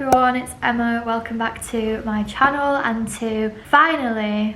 everyone, it's Emma. Welcome back to my channel and to finally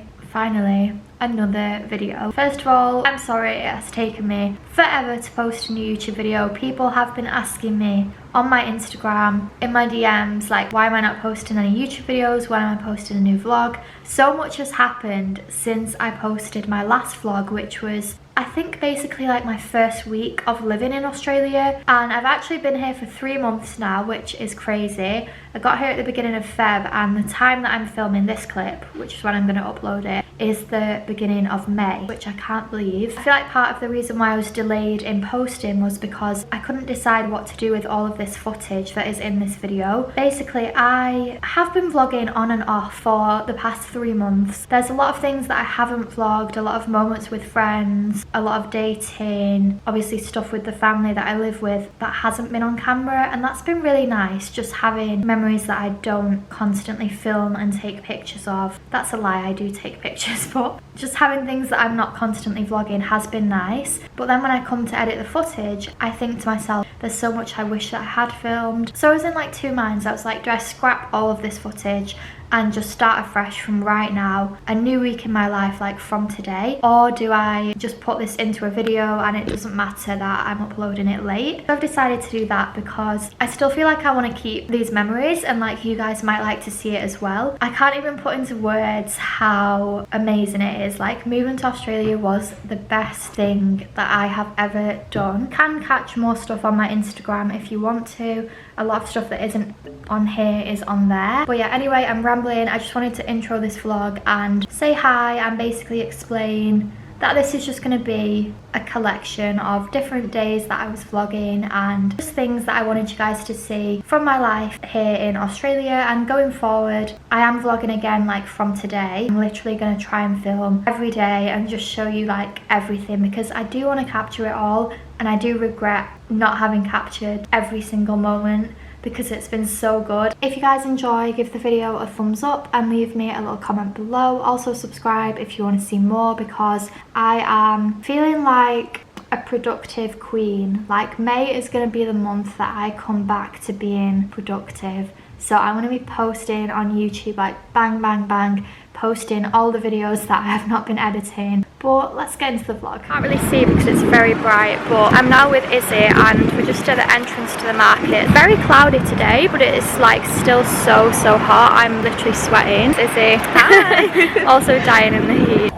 another video. First of all, I'm sorry it has taken me forever to post a new YouTube video. People have been asking me on my Instagram, in my DMs, like, why am I not posting any YouTube videos? When am I posting a new vlog? So much has happened since I posted my last vlog, which was, I think, basically like my first week of living in Australia, and I've actually been here for 3 months now, which is crazy. I got here at the beginning of Feb, and the time that I'm filming this clip, which is when I'm going to upload it, is the beginning of May, which I can't believe. I feel like part of the reason why I was delayed in posting was because I couldn't decide what to do with all of this footage that is in this video. Basically, I have been vlogging on and off for the past 3 months. There's a lot of things that I haven't vlogged, a lot of moments with friends, a lot of dating, obviously stuff with the family that I live with that hasn't been on camera, and that's been really nice, just having memories that I don't constantly film and take pictures of. That's a lie, I do take pictures, but just having things that I'm not constantly vlogging has been nice. But then when I come to edit the footage, I think to myself, there's so much I wish that I had filmed. So I was in like two minds. I was like, do I scrap all of this footage and just start afresh from right now, a new week in my life, like from today, or do I just put this into a video and it doesn't matter that I'm uploading it late? So I've decided to do that because I still feel like I want to keep these memories, and like you guys might like to see it as well. I can't even put into words how amazing it is. Like, moving to Australia was the best thing that I have ever done. Can catch more stuff on my Instagram if you want to. A lot of stuff that isn't on here is on there. But yeah, anyway, I'm rambling. I just wanted to intro this vlog and say hi and basically explain that this is just going to be a collection of different days that I was vlogging and just things that I wanted you guys to see from my life here in Australia. And going forward, I am vlogging again, like from today. I'm literally going to try and film every day and just show you like everything, because I do want to capture it all, and I do regret not having captured every single moment because it's been so good. If you guys enjoy, give the video a thumbs up and leave me a little comment below. Also subscribe if you want to see more, because I am feeling like a productive queen. Like, May is going to be the month that I come back to being productive. So I'm going to be posting on YouTube like bang bang bang, posting all the videos that I have not been editing. But let's get into the vlog. Can't really see because it's very bright, but I'm now with Izzy and we're just at the entrance to the market. Very cloudy today, but it is like still so hot. I'm literally sweating. Izzy, hi. Also dying in the heat.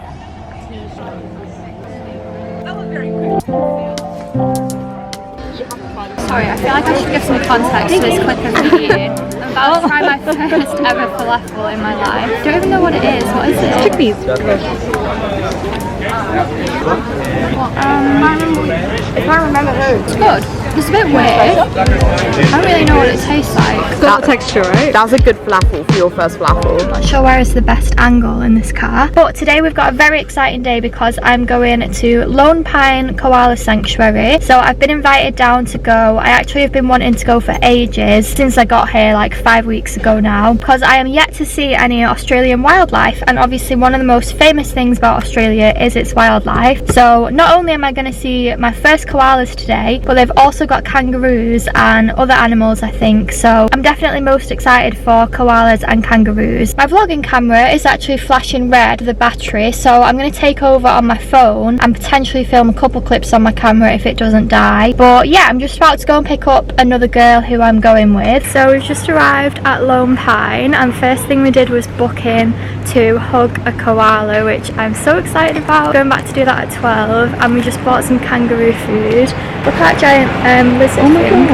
Sorry, I feel like I should give some context to this clip of me eating. I'm about to try my first ever falafel in my life. Don't even know what it is. What is it? Chickpeas. If I remember, it's good. It's a bit weird. I don't really know what it tastes like. It's got texture, right? That was a good falafel for your first falafel. Not sure where is the best angle in this car, but today we've got a very exciting day because I'm going to Lone Pine Koala Sanctuary. So I've been invited down to go. I actually have been wanting to go for ages, since I got here like 5 weeks ago now, because I am yet to see any Australian wildlife, and obviously one of the most famous things about Australia is its wildlife. So not only am I going to see my first koalas today, but they've also got kangaroos and other animals, I think. So I'm definitely most excited for koalas and kangaroos. My vlogging camera is actually flashing red, the battery, so I'm going to take over on my phone and potentially film a couple clips on my camera if it doesn't die. But yeah, I'm just about to go and pick up another girl who I'm going with. So we've just arrived at Lone Pine, and first thing we did was book in to hug a koala, which I'm so excited about. Going back to do that at 12, and we just bought some kangaroo food. Look at that giant lizard thing.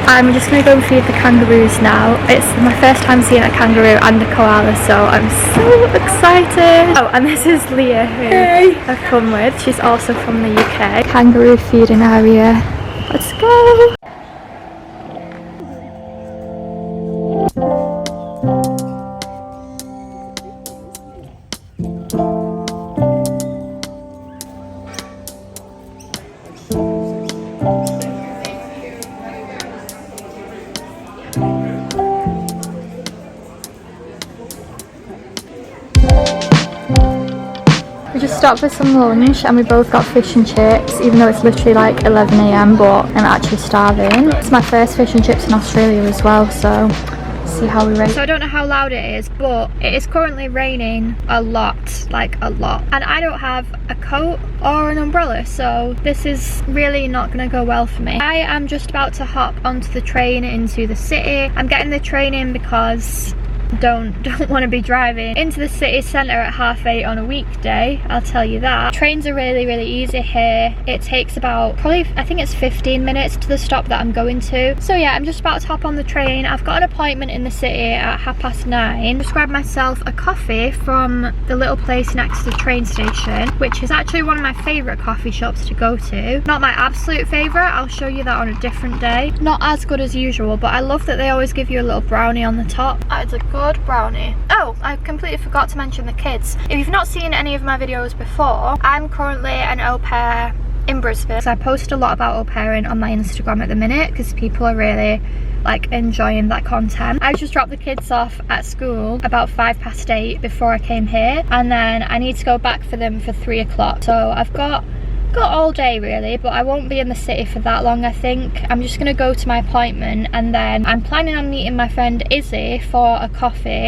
I'm just going to go and feed the kangaroos now. It's my first time seeing a kangaroo and a koala, so I'm so excited. Oh, and this is Leah, who I've come with. She's also from the UK. Kangaroo feeding area. Let's go. We just stopped for some lunch and we both got fish and chips, even though it's literally like 11 AM, but I'm actually starving. It's my first fish and chips in Australia as well, so See how we rate. So I don't know how loud it is, but it is currently raining a lot, like a lot. And I don't have a coat or an umbrella, so this is really not gonna go well for me. I am just about to hop onto the train into the city. I'm getting the train in because don't want to be driving into the city centre at 8:30 on a weekday, I'll tell you that. Trains are really easy here. It takes about probably, I think it's 15 minutes to the stop that I'm going to. So yeah, I'm just about to hop on the train. I've got an appointment in the city at 9:30. Just grabbed myself a coffee from the little place next to the train station, which is actually one of my favourite coffee shops to go to. Not my absolute favourite, I'll show you that on a different day. Not as good as usual, but I love that they always give you a little brownie on the top. It's a good brownie. Oh, I completely forgot to mention the kids. If you've not seen any of my videos before, I'm currently an au pair in Brisbane. So I post a lot about au pairing on my Instagram at the minute because people are really like enjoying that content. I just dropped the kids off at school about 8:05 before I came here, and then I need to go back for them for 3 o'clock. So I've got all day really, but I won't be in the city for that long. I think I'm just gonna go to my appointment, and then I'm planning on meeting my friend Izzy for a coffee.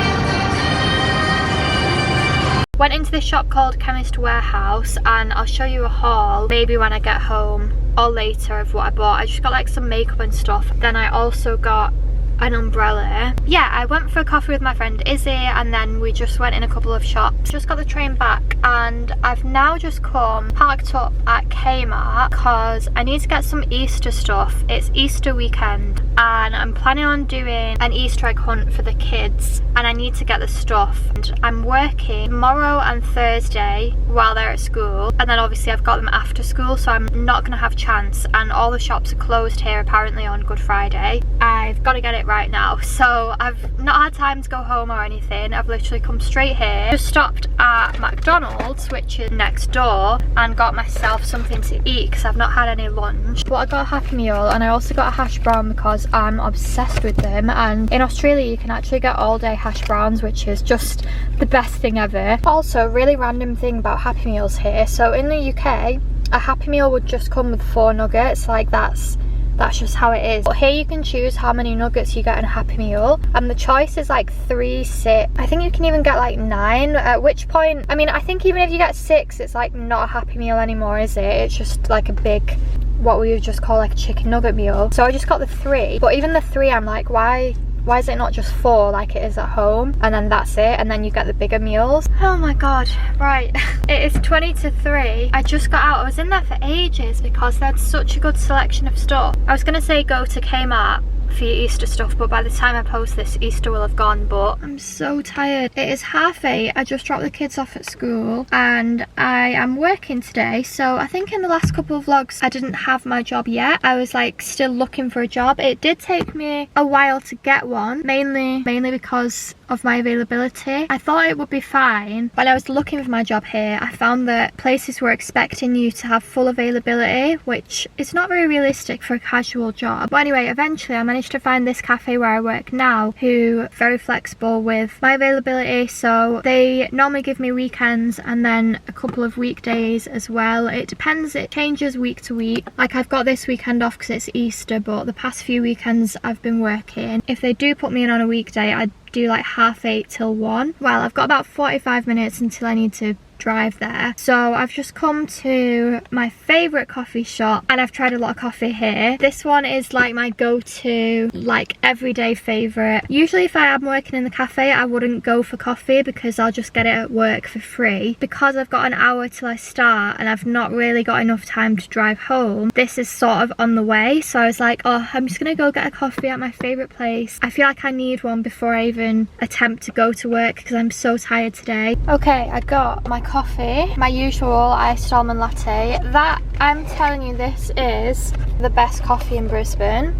Went into this shop called Chemist Warehouse, and I'll show you a haul maybe when I get home or later of what I bought. I just got like some makeup and stuff. Then I also got an umbrella. Yeah, I went for a coffee with my friend Izzy, and then we just went in a couple of shops. Just got the train back, and I've now just parked up at Kmart because I need to get some Easter stuff. It's Easter weekend, and I'm planning on doing an Easter egg hunt for the kids, and I need to get the stuff. And I'm working tomorrow and Thursday while they're at school, and then obviously I've got them after school, so I'm not gonna have chance, and all the shops are closed here apparently on Good Friday. I've got to get it right now, so I've not had time to go home or anything. I've literally come straight here, just stopped at McDonald's, which is next door, and got myself something to eat because I've not had any lunch. But I got a Happy Meal, and I also got a hash brown because I'm obsessed with them, and in Australia you can actually get all day hash browns, which is just the best thing ever. Also, really random thing about Happy Meals here, so in the UK a Happy Meal would just come with 4 nuggets, like that's just how it is. But here you can choose how many nuggets you get in a Happy Meal, and the choice is like 3, 6, I think you can even get like 9, at which point, I mean, I think even if you get 6, it's like not a Happy Meal anymore, is it? It's just like a big, what we would just call like a chicken nugget meal. So I just got the 3, but even the 3, I'm like, why is it not just 4 like it is at home, and then that's it, and then you get the bigger meals? Oh my god, right. It is 20 to 3. I just got out. I was in there for ages because they had such a good selection of stuff. I was gonna say go to Kmart for your Easter stuff, but by the time I post this, Easter will have gone. But I'm so tired. It is 8:30. I just dropped the kids off at school, and I am working today. So I think in the last couple of vlogs I didn't have my job yet. I was like still looking for a job. It did take me a while to get one, mainly because of my availability. I thought it would be fine. When I was looking for my job here, I found that places were expecting you to have full availability, which is not very realistic for a casual job. But anyway, eventually I managed to find this cafe where I work now, who are very flexible with my availability. So they normally give me weekends and then a couple of weekdays as well. It depends, it changes week to week. Like I've got this weekend off because it's Easter, but the past few weekends I've been working. If they do put me in on a weekday, I do like 8:30 till 1. Well, I've got about 45 minutes until I need to drive there. So I've just come to my favourite coffee shop, and I've tried a lot of coffee here. This one is like my go-to, like everyday favourite. Usually if I am working in the cafe, I wouldn't go for coffee because I'll just get it at work for free. Because I've got an hour till I start and I've not really got enough time to drive home, this is sort of on the way. So I was like, oh, I'm just gonna go get a coffee at my favourite place. I feel like I need one before I even attempt to go to work because I'm so tired today. Okay, I got my coffee, my usual iced almond latte. That, I'm telling you, this is the best coffee in Brisbane,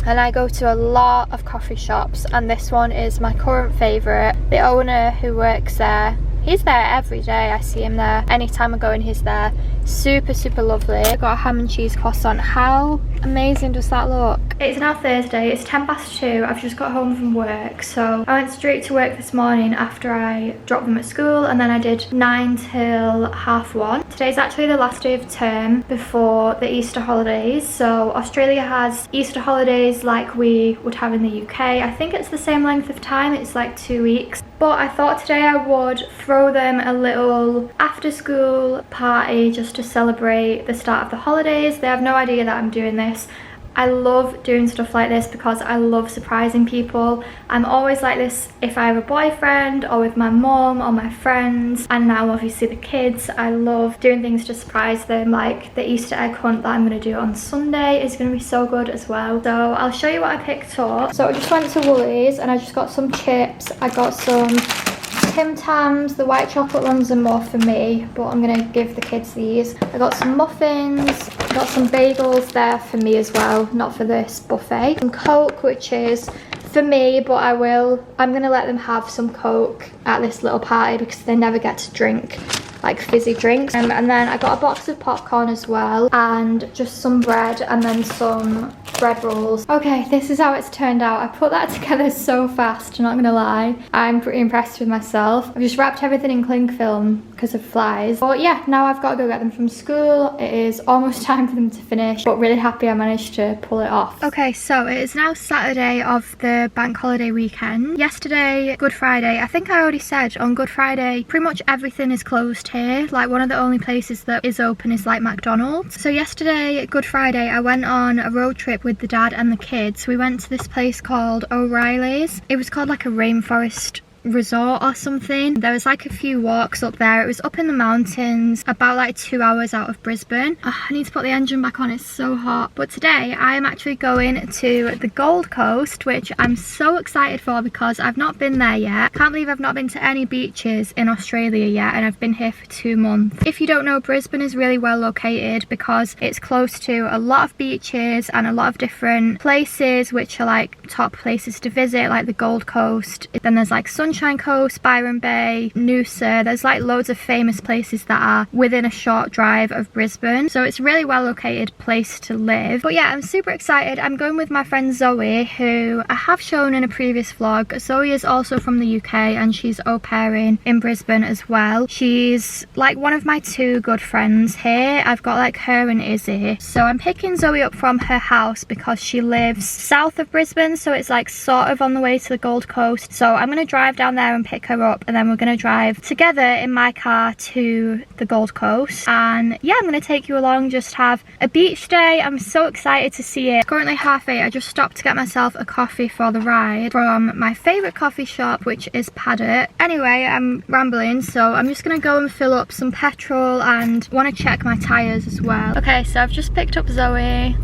and I go to a lot of coffee shops, and this one is my current favourite. The owner who works there, he's there every day. I see him there anytime I go and he's there. super lovely. I got a ham and cheese croissant. How amazing does that look? It's now Thursday, it's 2:10. I've just got home from work, so I went straight to work this morning after I dropped them at school, and then I did 9 till 1:30. Today's actually the last day of term before the Easter holidays. So Australia has Easter holidays like we would have in the UK. I think it's the same length of time, it's like 2 weeks. But I thought today I would throw them a little after school party just to celebrate the start of the holidays. They have no idea that I'm doing this. I love doing stuff like this because I love surprising people. I'm always like this if I have a boyfriend or with my mum or my friends, and now obviously the kids. I love doing things to surprise them, like the Easter egg hunt that I'm going to do on Sunday is going to be so good as well. So I'll show you what I picked up. So I just went to Woolies and I just got some chips. I got some Tim Tams, the white chocolate ones are more for me, but I'm gonna give the kids these. I got some muffins, got some bagels there for me as well, not for this buffet. Some Coke, which is for me, but I'm gonna let them have some Coke at this little party because they never get to drink like fizzy drinks. And then I got a box of popcorn as well, and just some bread and then some bread rolls. Okay, this is how it's turned out. I put that together so fast, I'm not gonna lie. I'm pretty impressed with myself. I've just wrapped everything in cling film because of flies. But yeah, now I've got to go get them from school. It is almost time for them to finish, but really happy I managed to pull it off. Okay, so it is now Saturday of the bank holiday weekend. Yesterday, Good Friday, I think I already said on Good Friday, pretty much everything is closed here. Like one of the only places that is open is like McDonald's. So yesterday, Good Friday, I went on a road trip with the dad and the kids. We went to this place called O'Reilly's. It was called like a Rainforest resort or something. There was like a few walks up there. It was up in the mountains, about like 2 hours out of Brisbane. Oh, I need to put the engine back on, it's so hot. But today I am actually going to the Gold Coast, which I'm so excited for because I've not been there yet. Can't believe I've not been to any beaches in Australia yet, and I've been here for 2 months. If you don't know, Brisbane is really well located because it's close to a lot of beaches and a lot of different places which are like top places to visit, like the Gold Coast. Then there's like Sunshine Coast, Byron Bay, Noosa. There's like loads of famous places that are within a short drive of Brisbane, so it's a really well located place to live. But yeah, I'm super excited. I'm going with my friend Zoe, who I have shown in a previous vlog. Zoe is also from the UK and she's au pairing in Brisbane as well. She's like one of my 2 good friends here. I've got like her and Izzy. So I'm picking Zoe up from her house because she lives south of Brisbane, so it's like sort of on the way to the Gold Coast. So I'm going to drive down there and pick her up, and then we're going to drive together in my car to the Gold Coast. And yeah, I'm going to take you along, just have a beach day. I'm so excited to see it. It's currently 8:30. I just stopped to get myself a coffee for the ride from my favourite coffee shop, which is Paddock. Anyway, I'm rambling, so I'm just going to go and fill up some petrol and want to check my tyres as well. Okay, so I've just picked up Zoe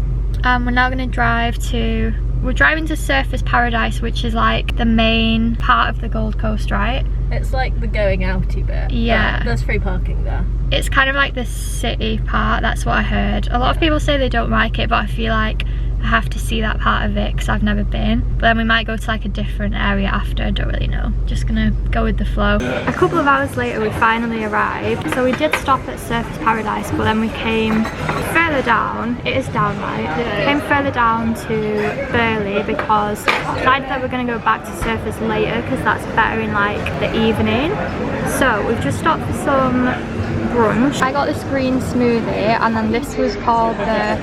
and we're now going to drive to... We're driving to Surfers Paradise, which is like the main part of the Gold Coast, right? It's like the going outy bit. Yeah. There's free parking there. It's kind of like the city part, that's what I heard. A lot of people say they don't like it, but I feel like I have to see that part of it because I've never been. But then we might go to like a different area after, I don't really know. Just gonna go with the flow. A couple of hours later we finally arrived. So we did stop at Surfers Paradise, but then we came further down. It is down, right? Yeah. Came further down to Burleigh because I decided that we're gonna go back to Surfers later because that's better in like the evening. So we've just stopped for some brunch. I got this green smoothie, and then this was called the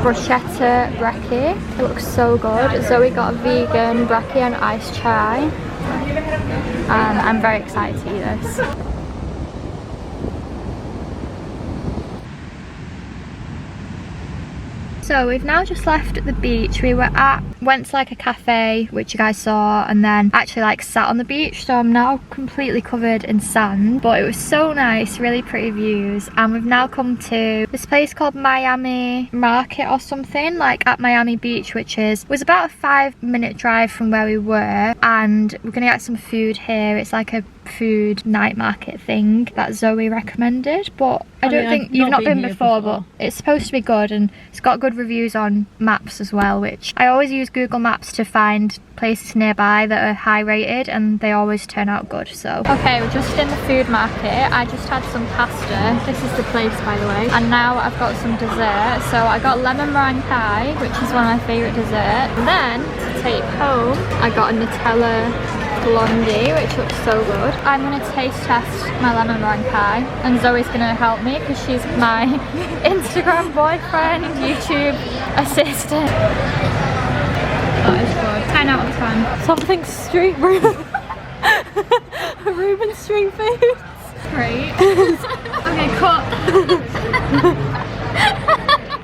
bruschetta brekkie. It looks so good. Zoe got a vegan brekkie and iced chai, and I'm very excited to eat this. So we've now just left the beach. We went to like a cafe, which you guys saw, and then actually like sat on the beach. So I'm now completely covered in sand, but it was so nice, really pretty views. And we've now come to this place called Miami Market or something, like at Miami Beach, which was about a 5-minute drive from where we were. And we're gonna get some food here. It's like a food night market thing that Zoe recommended, but I don't think you've not been before, but it's supposed to be good, and it's got good reviews on maps as well, which I always use Google Maps to find places nearby that are high rated, and they always turn out good. So okay, we're just in the food market. I just had some pasta. This is the place, by the way, and now I've got some dessert. So I got lemon meringue pie, which is one of my favourite desserts, and then to take home I got a Nutella blondie, which looks so good. I'm going to taste test my lemon meringue pie, and Zoe's going to help me because she's my Instagram boyfriend, YouTube assistant. That is good. 10 out of 10. Something street Reuben. Reuben street foods. Great. Okay, cut.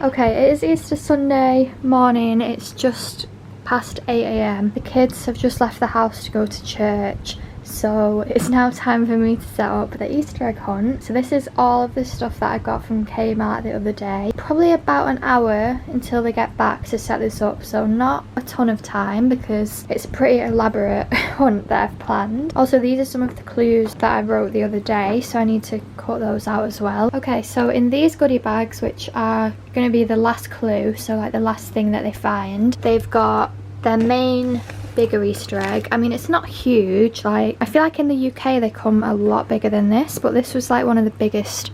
Okay, it is Easter Sunday morning. It's just past 8 AM. The kids have just left the house to go to church, so it's now time for me to set up the Easter egg hunt. So this is all of the stuff that I got from Kmart the other day. Probably about an hour until they get back to set this up, so not a ton of time because it's a pretty elaborate hunt that I've planned. Also, these are some of the clues that I wrote the other day, so I need to cut those out as well. Okay, so in these goodie bags, which are going to be the last clue, so like the last thing that they find, they've got their main bigger Easter egg. I mean, it's not huge. Like, I feel like in the UK they come a lot bigger than this, but this was like one of the biggest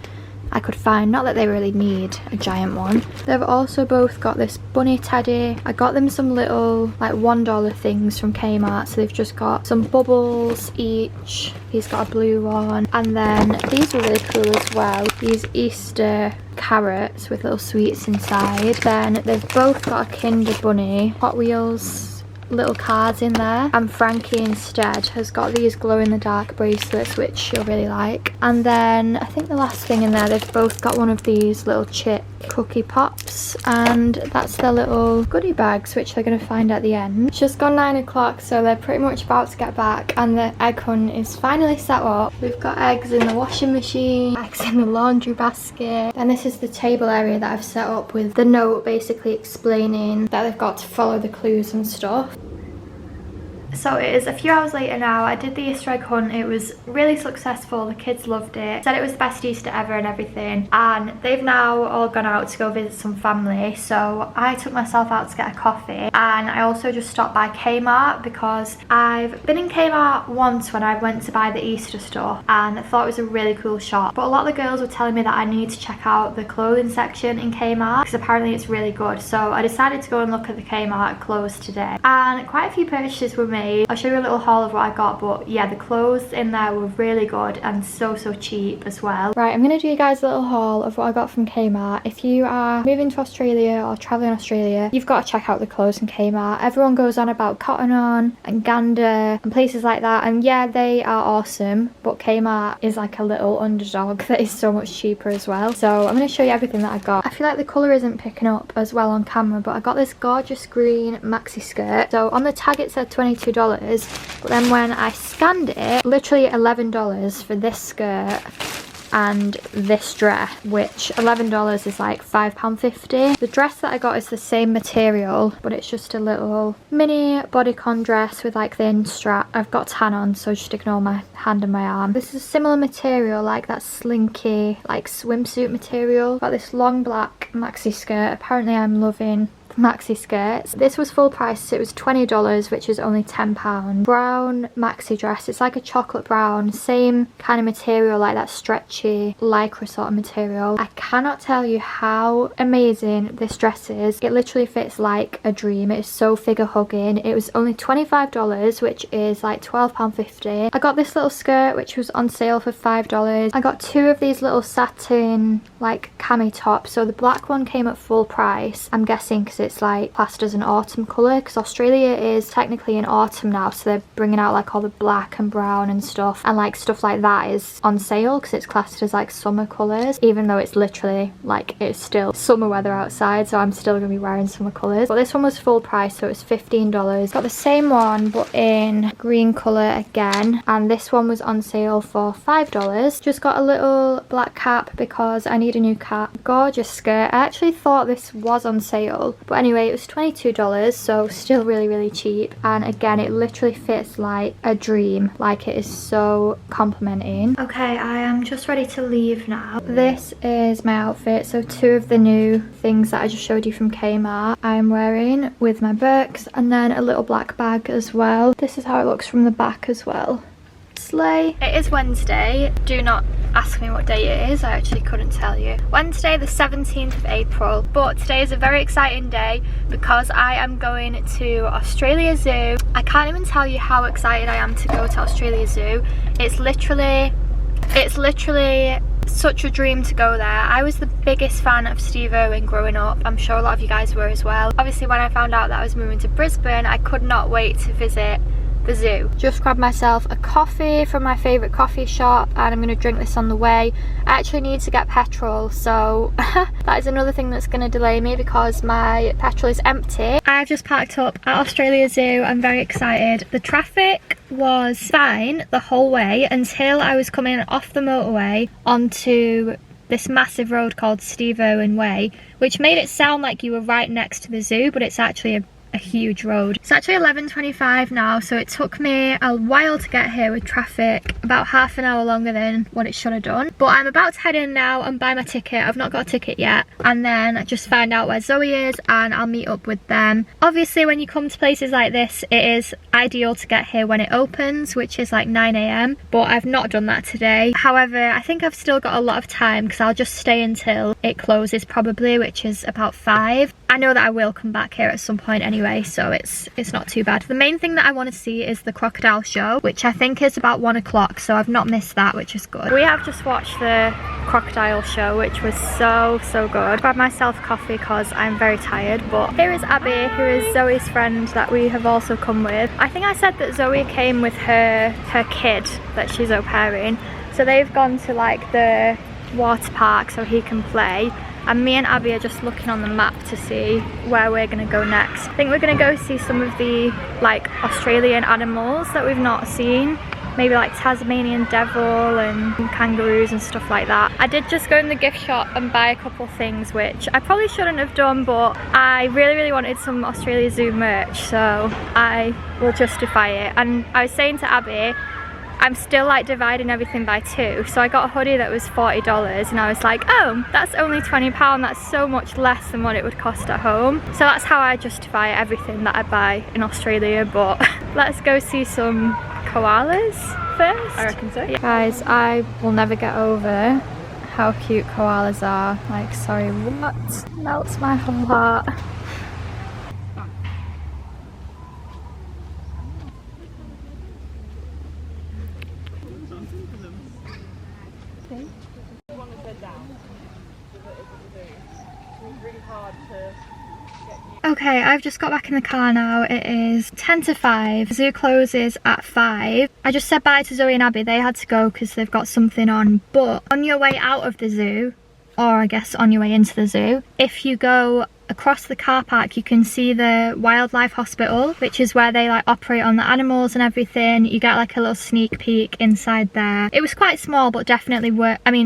I could find. Not that they really need a giant one. They've also both got this bunny teddy. I got them some little like $1 things from Kmart, so they've just got some bubbles each. He's got a blue one, and then these were really cool as well, these Easter carrots with little sweets inside. Then they've both got a Kinder Bunny Hot Wheels little cards in there, and Frankie instead has got these glow-in-the-dark bracelets, which she'll really like. And then I think the last thing in there, they've both got one of these little chip cookie pops, and that's their little goodie bags, which they're going to find at the end. It's just gone 9 o'clock, so they're pretty much about to get back, and the egg hunt is finally set up. We've got eggs in the washing machine, eggs in the laundry basket, and this is the table area that I've set up with the note basically explaining that they've got to follow the clues and stuff. So it is a few hours later now. I did the Easter egg hunt. It was really successful. The kids loved it. Said it was the best Easter ever and everything. And they've now all gone out to go visit some family. So I took myself out to get a coffee. And I also just stopped by Kmart because I've been in Kmart once when I went to buy the Easter stuff, and I thought it was a really cool shop. But a lot of the girls were telling me that I need to check out the clothing section in Kmart because apparently it's really good. So I decided to go and look at the Kmart clothes today. And quite a few purchases were made. I'll show you a little haul of what I got, but yeah, the clothes in there were really good and so cheap as well. Right, I'm going to do you guys a little haul of what I got from Kmart. If you are moving to Australia or travelling in Australia, you've got to check out the clothes in Kmart. Everyone goes on about Cotton On and Gander and places like that, and yeah, they are awesome, but Kmart is like a little underdog that is so much cheaper as well. So I'm going to show you everything that I got. I feel like the colour isn't picking up as well on camera, but I got this gorgeous green maxi skirt. So on the tag it said $22, but then when I scanned it, literally $11 for this skirt and this dress, which $11 is like £5.50. The dress that I got is the same material, but it's just a little mini bodycon dress with like thin strap. I've got tan on, so just ignore my hand and my arm. This is a similar material, like that slinky like swimsuit material. Got this long black maxi skirt. Apparently I'm loving maxi skirts. This was full price, so it was $20, which is only £10. Brown maxi dress. It's like a chocolate brown, same kind of material, like that stretchy lycra sort of material. I cannot tell you how amazing this dress is. It literally fits like a dream. It is so figure hugging. It was only $25, which is like £12.50. I got this little skirt, which was on sale for $5. I got two of these little satin like cami tops. So the black one came at full price, I'm guessing because it's like classed as an autumn colour, because Australia is technically in autumn now, so they're bringing out like all the black and brown and stuff, and like stuff like that is on sale because it's classed as like summer colours, even though it's literally like it's still summer weather outside, so I'm still gonna be wearing summer colours. But this one was full price, so it was $15. Got the same one but in green colour again, and this one was on sale for $5. Just got a little black cap because I need a new cap. Gorgeous skirt. I actually thought this was on sale, but But anyway, it was $22, so still really cheap. And again, it literally fits like a dream. Like, it is so complimenting. Okay, I am just ready to leave now. This is my outfit. So 2 of the new things that I just showed you from Kmart I'm wearing with my Birks, and then a little black bag as well. This is how it looks from the back as well. Slay. It is Wednesday. Do not ask me what day it is, I actually couldn't tell you. Wednesday the 17th of April, but today is a very exciting day because I am going to Australia Zoo. I can't even tell you how excited I am to go to Australia Zoo. It's literally such a dream to go there. I was the biggest fan of Steve Irwin growing up. I'm sure a lot of you guys were as well. Obviously, when I found out that I was moving to Brisbane, I could not wait to visit the zoo. Just grabbed myself a coffee from my favourite coffee shop, and I'm going to drink this on the way. I actually need to get petrol, so that is another thing that's going to delay me because my petrol is empty. I've just parked up at Australia Zoo. I'm very excited. The traffic was fine the whole way until I was coming off the motorway onto this massive road called Steve Irwin Way, which made it sound like you were right next to the zoo, but it's actually a huge road. It's actually 11:25 now, so it took me a while to get here with traffic, about half an hour longer than what it should have done. But I'm about to head in now and buy my ticket. I've not got a ticket yet, and then just find out where Zoe is and I'll meet up with them. Obviously, when you come to places like this, it is ideal to get here when it opens, which is like 9 AM, but I've not done that today. However, I think I've still got a lot of time because I'll just stay until it closes probably, which is about 5. I know that I will come back here at some point anyway, so it's not too bad. The main thing that I want to see is the crocodile show, which I think is about 1 o'clock, so I've not missed that, which is good. We have just watched the crocodile show, which was so good. Grabbed myself coffee because I'm very tired, but here is Abby, who is Zoe's friend that we have also come with. I think I said that Zoe came with her kid that she's au pairing, so they've gone to like the water park so he can play. And me and Abby are just looking on the map to see where we're going to go next. I think we're going to go see some of the like Australian animals that we've not seen. Maybe like Tasmanian devil and kangaroos and stuff like that. I did just go in the gift shop and buy a couple things, which I probably shouldn't have done, but I really wanted some Australia Zoo merch, so I will justify it. And I was saying to Abby, I'm still like dividing everything by 2, so I got a hoodie that was $40 and I was like, oh, that's only £20, that's so much less than what it would cost at home. So that's how I justify everything that I buy in Australia. But let's go see some koalas first. I reckon so, yeah. Guys, I will never get over how cute koalas are. Like, sorry, what? Melts my whole heart. Okay, I've just got back in the car now. It is 10 to 5. The zoo closes at 5. I just said bye to Zoe and Abby. They had to go because they've got something on. But on your way out of the zoo, or I guess on your way into the zoo, if you go across the car park, you can see the wildlife hospital, which is where they like operate on the animals and everything. You get like a little sneak peek inside there. It was quite small, but definitely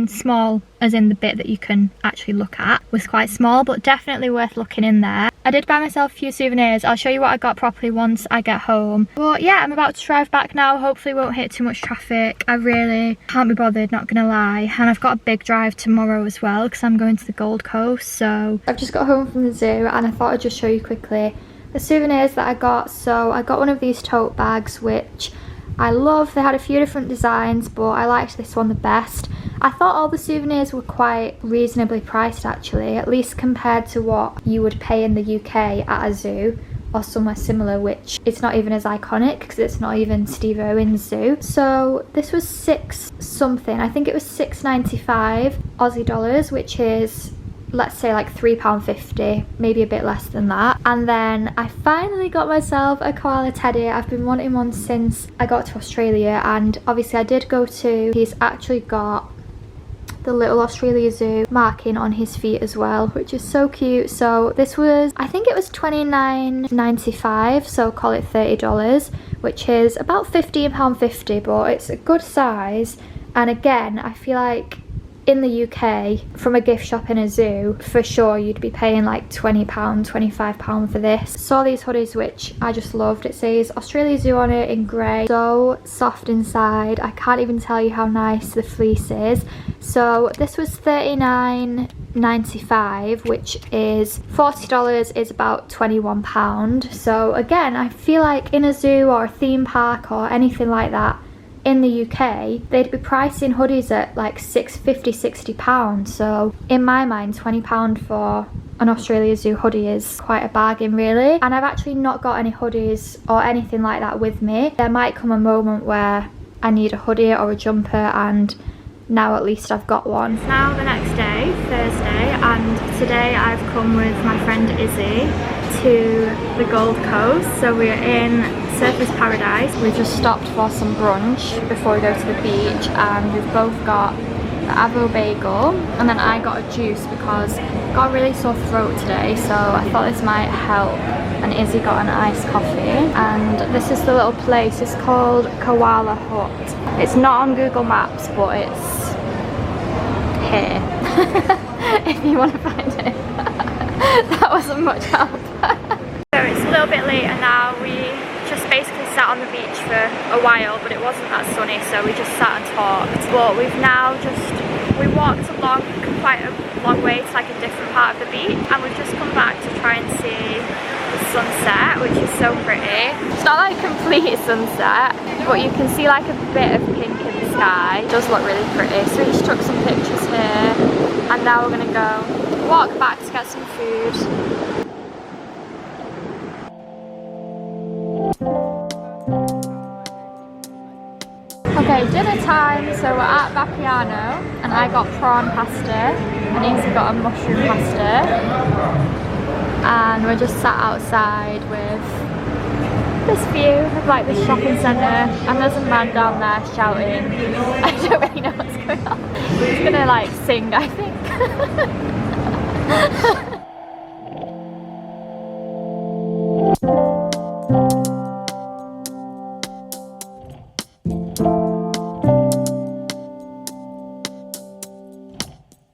small as in the bit that you can actually look at was quite small, but definitely worth looking in there. I did buy myself a few souvenirs. I'll show you what I got properly once I get home. But yeah, I'm about to drive back now. Hopefully won't hit too much traffic. I really can't be bothered, not gonna lie. And I've got a big drive tomorrow as well because I'm going to the Gold Coast. So I've just got home from the zoo and I thought I'd just show you quickly the souvenirs that I got. So I got one of these tote bags, which I love. They had a few different designs, but I liked this one the best. I thought all the souvenirs were quite reasonably priced actually, at least compared to what you would pay in the UK at a zoo or somewhere similar, which it's not even as iconic because it's not even Steve Irwin's zoo. So this was 6 something, I think it was $6.95 Aussie dollars, which is, let's say like £3.50, maybe a bit less than that. And then I finally got myself a koala teddy. I've been wanting one since I got to Australia, and obviously I did go to, he's actually got the little Australia Zoo marking on his feet as well, which is so cute. So this was, I think it was $29.95, so call it $30, which is about £15.50, but it's a good size. And again, I feel like in the UK, from a gift shop in a zoo, for sure you'd be paying like £20, £25 for this. Saw these hoodies which I just loved. It says Australia Zoo on it in grey. So soft inside. I can't even tell you how nice the fleece is. So this was $39.95, which is $40 is about £21. So again, I feel like in a zoo or a theme park or anything like that in the UK, they'd be pricing hoodies at like £6.50, £60. So in my mind, £20 for an Australia Zoo hoodie is quite a bargain really. And I've actually not got any hoodies or anything like that with me. There might come a moment where I need a hoodie or a jumper, and now at least I've got one. It's now the next day, Thursday, and today I've come with my friend Izzy to the Gold Coast. So we're in Surfers Paradise. We just stopped for some brunch before we go to the beach, and we've both got the Avo bagel, and then I got a juice because I got a really sore throat today, so I thought this might help. And Izzy got an iced coffee, and this is the little place. It's called Koala Hut. It's not on Google Maps, but it's here if you want to find it. That wasn't much help. So it's a little bit late, and now we just basically sat on the beach for a while, but it wasn't that sunny, so we just sat and talked. But we've now we walked along quite a long way to like a different part of the beach, and we've just come back to try and see the sunset, which is so pretty. It's not like a complete sunset, but you can see like a bit of pink in the sky. It does look really pretty. So we just took some pictures here, and now we're gonna go walk back to get some food. Okay, dinner time. So we're at Vapiano, and I got prawn pasta, and Izzy got a mushroom pasta, and we're just sat outside with this view of like the shopping centre, and there's a man down there shouting. I don't really know what's going on. He's gonna like sing, I think.